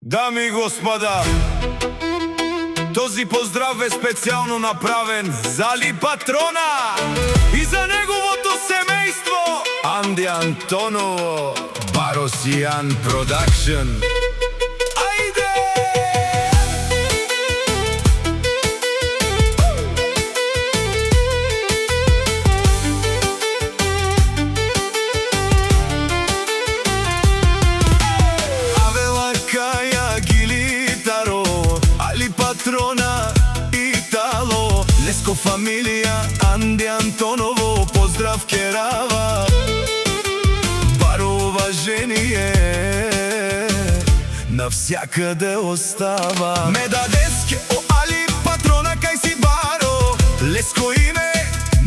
Дами и господа, този поздрав е специално направен за Али Патрона и за неговото семейство. Анди Антоново, Баросиян Продакшн. Айде! Патрона, Итало, Леско фамилија, Анди Антоново, поздрав керава. Баро уважение навсякъде остава. Медадеске о Али Патрона, кај си Баро, Леско име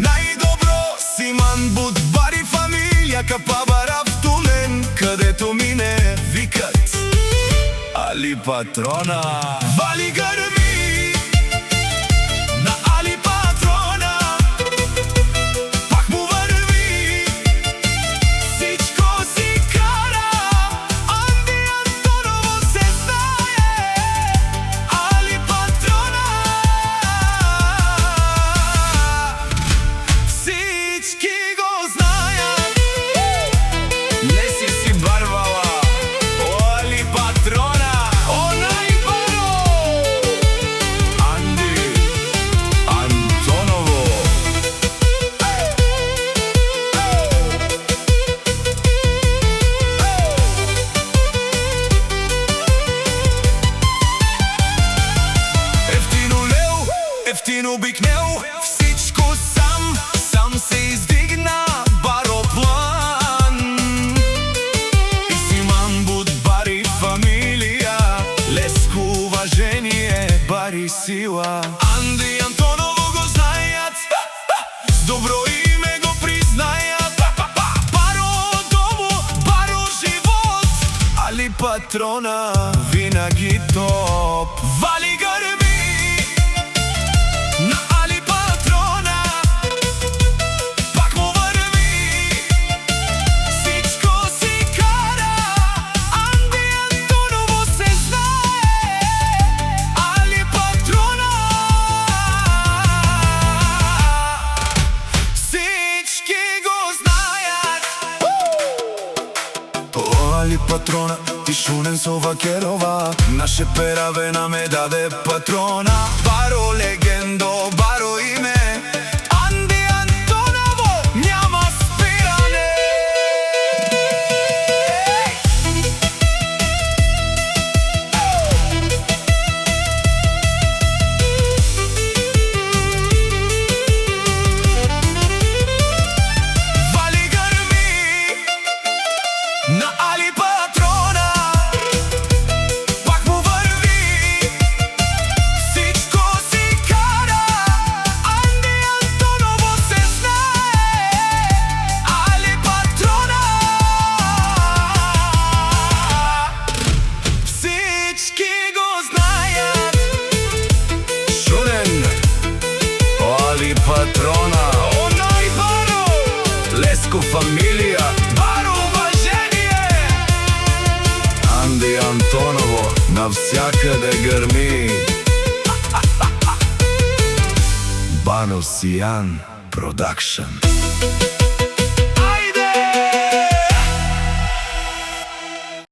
најдобро, Симан Буд Бари фамилија, Капабара в Тулен, където мине викат Али Патрона. Вали гърми на Али Патрона, пак му върви, всичко си кара. Анди Антоново се знае, Али Патрона. Всички го знаят. Не си барвала, о Али Патрона. Ефтин обикнел, всичко сам се издигна, Бароплан. И Симан Буд Бари фамилија, Леско уважение, Бари сила. Анди Антоново го знаят, с добро име го признаят. Баро домо, Баро живот, Али Патрона винаги топ. Вали гърми на Али Патрона, пак му върви, всичко си кара. Анди Антоново се знае, Али Патрона. Всички го знаят. О Али Патрона, ти шунен со вакерова, наше перавена ме даде Патрона. Баро легендо, Баро име, Анди Антоново няма спиране. Вали гърми на Али Патрона, пак му върви, всичко си кара. Анди Антоново се знае, Али Патрона. Всички го знаят. Шунен, о Али Патрона, о најбаро, Леско фамилија, Баро уважение. Анди Антоново навсякъде гърми. Баросиян Продакшн.